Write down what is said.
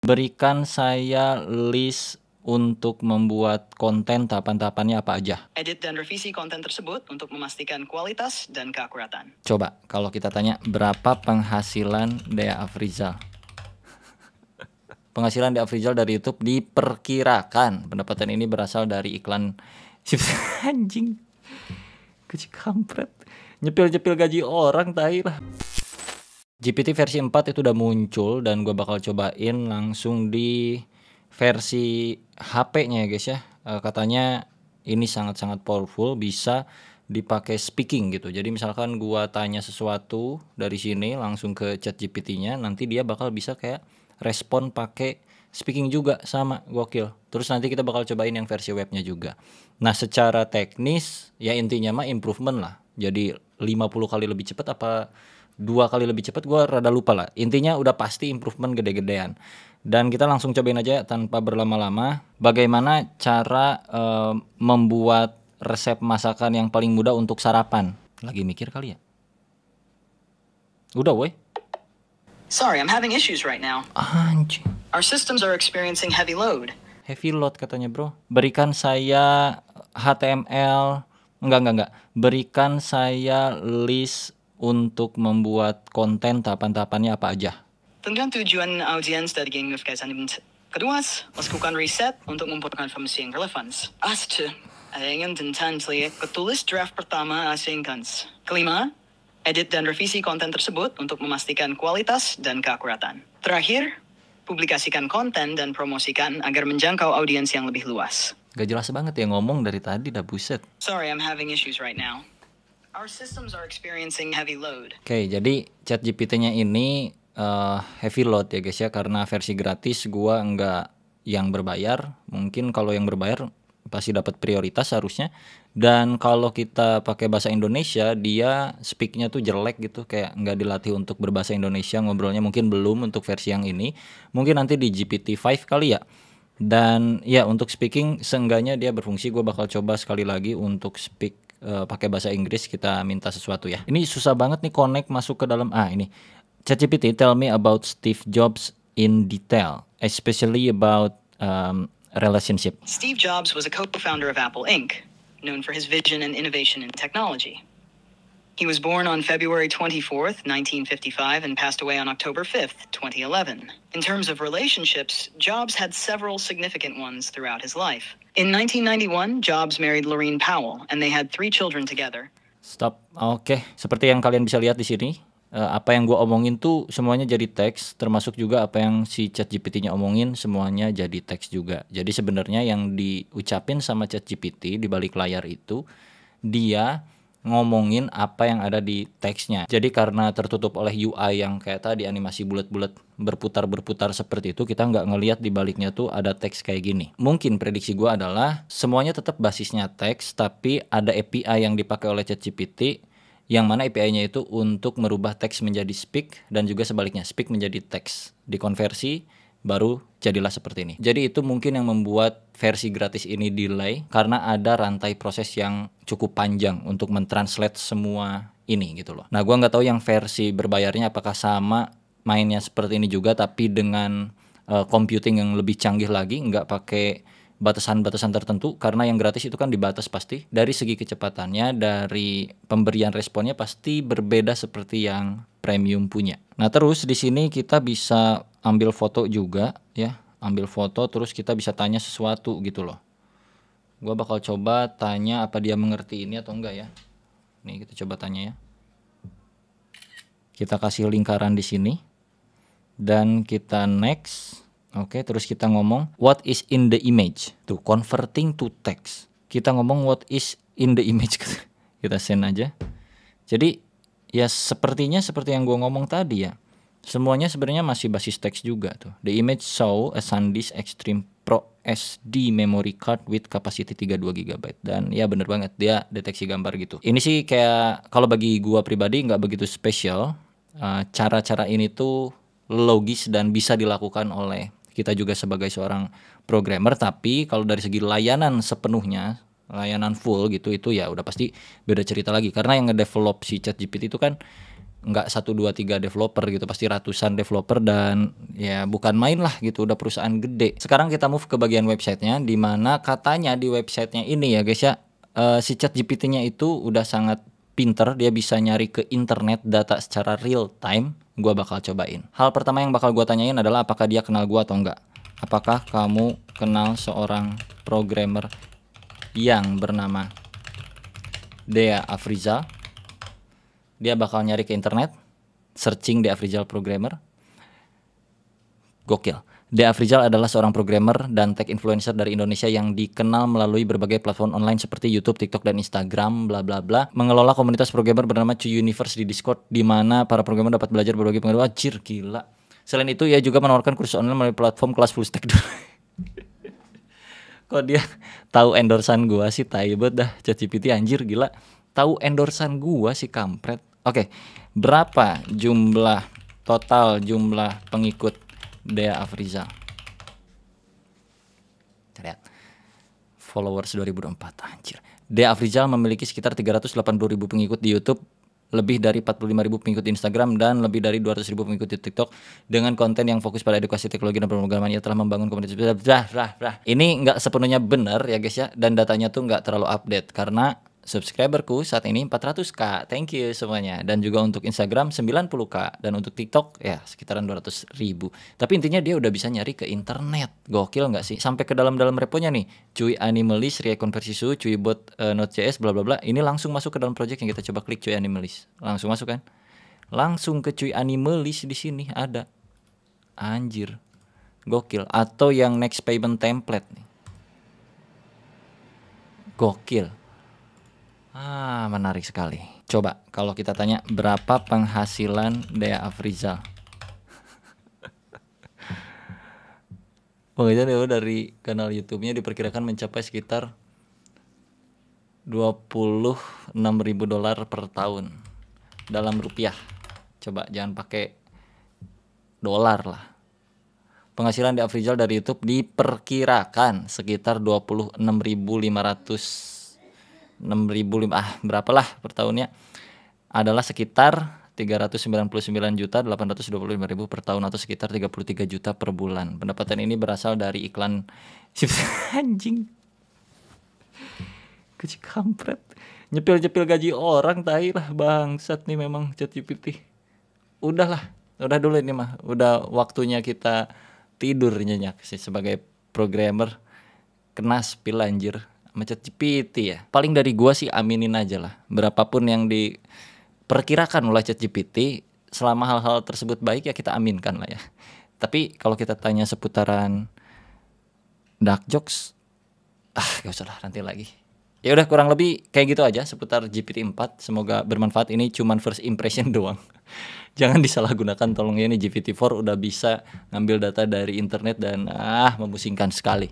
Berikan saya list untuk membuat konten, tahapan-tahapannya apa aja. Edit dan revisi konten tersebut untuk memastikan kualitas dan keakuratan. Coba kalau kita tanya berapa penghasilan Dea Afrizal. Penghasilan Dea Afrizal dari YouTube diperkirakan. Pendapatan ini berasal dari iklan anjing. Kecil kampret. Nyepil-nyepil gaji orang, tai lah. GPT versi 4 itu udah muncul dan gue bakal cobain langsung di versi HP-nya ya guys ya. Katanya ini sangat-sangat powerful, bisa dipakai speaking gitu. Jadi misalkan gue tanya sesuatu dari sini langsung ke chat GPT-nya, nanti dia bakal bisa kayak respon pakai speaking juga, sama gokil. Terus nanti kita bakal cobain yang versi webnya juga. Nah secara teknis ya intinya mah improvement lah. Jadi 50 kali lebih cepat apa 2 kali lebih cepat, gue rada lupa lah. Intinya udah pasti improvement gede-gedean. Dan kita langsung cobain aja tanpa berlama-lama bagaimana cara membuat resep masakan yang paling mudah untuk sarapan. Lagi mikir kali ya. Udah woi. Sorry, I'm having issues right now. Anjing. Our systems are experiencing heavy load. Heavy load katanya bro. Berikan saya HTML. Enggak. Berikan saya list untuk membuat konten, tahapan-tahapannya apa aja. Tentang tujuan audiens dari geng notifikasi kedua, lakukan reset untuk memperoleh informasi yang relevan. Ingin tentang ketulis draft pertama asingkan. Kelima, edit dan revisi konten tersebut untuk memastikan kualitas dan keakuratan. Terakhir, publikasikan konten dan promosikan agar menjangkau audiens yang lebih luas. Gak jelas banget ya ngomong dari tadi, dah buset. Sorry, I'm having issues right now. Our systems are experiencing heavy load. Oke, jadi chat GPT-nya ini heavy load ya guys ya, karena versi gratis gua nggak yang berbayar. Mungkin kalau yang berbayar pasti dapat prioritas harusnya. Dan kalau kita pakai bahasa Indonesia, dia speak-nya tuh jelek gitu, kayak nggak dilatih untuk berbahasa Indonesia, ngobrolnya mungkin belum untuk versi yang ini. Mungkin nanti di GPT-5 kali ya. Dan ya untuk speaking seenggaknya dia berfungsi. Gue bakal coba sekali lagi untuk speak pakai bahasa Inggris, kita minta sesuatu ya. Ini susah banget nih connect masuk ke dalam ini. ChatGPT, tell me about Steve Jobs in detail, especially about relationship. Steve Jobs was a co-founder of Apple Inc., known for his vision and innovation in technology. He was born on February 24th, 1955 and passed away on October 5th, 2011. In terms of relationships, Jobs had several significant ones throughout his life. In 1991, Jobs married Laureen Powell and they had 3 children together. Stop. Oke. Seperti yang kalian bisa lihat di sini, apa yang gue omongin tuh semuanya jadi teks, termasuk juga apa yang si ChatGPT-nya omongin semuanya jadi teks juga. Jadi sebenarnya yang diucapin sama ChatGPT di balik layar itu dia ngomongin apa yang ada di teksnya. Jadi karena tertutup oleh UI yang kayak tadi animasi bulat-bulat berputar-berputar seperti itu, kita nggak ngelihat di baliknya tuh ada teks kayak gini. Mungkin prediksi gue adalah semuanya tetap basisnya teks, tapi ada API yang dipakai oleh ChatGPT, yang mana API-nya itu untuk merubah teks menjadi speak dan juga sebaliknya, speak menjadi teks. Dikonversi baru jadilah seperti ini. Jadi itu mungkin yang membuat versi gratis ini delay, karena ada rantai proses yang cukup panjang untuk mentranslate semua ini gitu loh. Nah gua nggak tahu yang versi berbayarnya apakah sama mainnya seperti ini juga, tapi dengan computing yang lebih canggih lagi, nggak pakai batasan-batasan tertentu, karena yang gratis itu kan dibatas pasti. Dari segi kecepatannya, dari pemberian responnya pasti berbeda seperti yang premium punya. Nah terus di sini kita bisa ambil foto juga ya, ambil foto terus kita bisa tanya sesuatu gitu loh. Gua bakal coba tanya apa dia mengerti ini atau enggak ya. Nih kita coba tanya ya. Kita kasih lingkaran di sini dan kita next. Oke, terus kita ngomong what is in the image. Tuh, converting to text. Kita ngomong what is in the image. Kita send aja. Jadi ya sepertinya seperti yang gue ngomong tadi ya. Semuanya sebenarnya masih basis teks juga tuh. The image show a SanDisk Extreme Pro SD memory card with capacity 32 GB. Dan ya bener banget, dia deteksi gambar gitu. Ini sih kayak kalau bagi gua pribadi nggak begitu spesial. Cara-cara ini tuh logis dan bisa dilakukan oleh kita juga sebagai seorang programmer. Tapi kalau dari segi layanan sepenuhnya, layanan full gitu, itu ya udah pasti beda cerita lagi. Karena yang ngedevelop si ChatGPT itu kan nggak 1 2 3 developer gitu, pasti ratusan developer dan ya bukan main lah gitu, udah perusahaan gede. Sekarang kita move ke bagian websitenya, di mana katanya di websitenya ini ya guys ya, si ChatGPT-nya itu udah sangat pinter, dia bisa nyari ke internet data secara real time. Gua bakal cobain. Hal pertama yang bakal gua tanyain adalah apakah dia kenal gua atau enggak. Apakah kamu kenal seorang programmer yang bernama Dea Afrizal? Dia bakal nyari ke internet, searching Dea Afrizal programmer. Gokil. Dea Afrizal adalah seorang programmer dan tech influencer dari Indonesia yang dikenal melalui berbagai platform online seperti YouTube, TikTok, dan Instagram, bla bla bla. Mengelola komunitas programmer bernama Cuy Universe di Discord, di mana para programmer dapat belajar berbagai pengetahuan. Anjir, gila. Selain itu, ia juga menawarkan kursus online melalui platform kelas full stack. Kok dia tahu endorsan gua sih, tai banget dah ChatGPT, anjir gila. Tahu endorsan gua sih kampret. Oke, berapa total jumlah pengikut Dea Afrizal? Kita lihat. Followers 2004, anjir. Dea Afrizal memiliki sekitar 380.000 pengikut di YouTube, lebih dari 45.000 pengikut di Instagram, dan lebih dari 200.000 pengikut di TikTok. Dengan konten yang fokus pada edukasi teknologi dan pemrograman, ia telah membangun komunitas. Ini nggak sepenuhnya benar ya guys ya, dan datanya tuh nggak terlalu update karena subscriberku saat ini 400k, thank you semuanya. Dan juga untuk Instagram 90k, dan untuk TikTok ya sekitaran 200.000. Tapi intinya dia udah bisa nyari ke internet, gokil nggak sih? Sampai ke dalam reponya nih, Cuy Animalist, Rekonversi Su, Cuy Bot Node.js, bla bla bla. Ini langsung masuk ke dalam project yang kita coba klik, Cuy Animalist. Langsung masuk kan? Langsung ke Cuy Animalist, di sini ada. Anjir, gokil. Atau yang next payment template nih, gokil. Menarik sekali. Coba kalau kita tanya berapa penghasilan Dea Afrizal. Penghasilan dari kanal YouTube-nya diperkirakan mencapai sekitar $26.000 per tahun dalam rupiah. Coba jangan pakai dolar lah. Penghasilan Dea Afrizal dari YouTube diperkirakan sekitar berapalah per tahunnya, adalah sekitar 399.825.000 per tahun, atau sekitar 33 juta per bulan. Pendapatan ini berasal dari iklan anjing. Kecil kampret. Nyepil-nyepil gaji orang, tai lah, bangsat nih memang ChatGPT. Udah dulu ini mah. Udah waktunya kita tidur nyenyak sih sebagai programmer. Kena spill anjir. ChatGPT ya. Paling dari gua sih aminin aja lah. Berapapun yang diperkirakan oleh ChatGPT, selama hal-hal tersebut baik ya kita aminkan lah ya. Tapi kalau kita tanya seputaran dark jokes, gak usah lah, nanti lagi. Ya udah, kurang lebih kayak gitu aja seputar GPT-4. Semoga bermanfaat. Ini cuman first impression doang. Jangan disalahgunakan tolong ya, ini GPT-4 udah bisa ngambil data dari internet dan memusingkan sekali.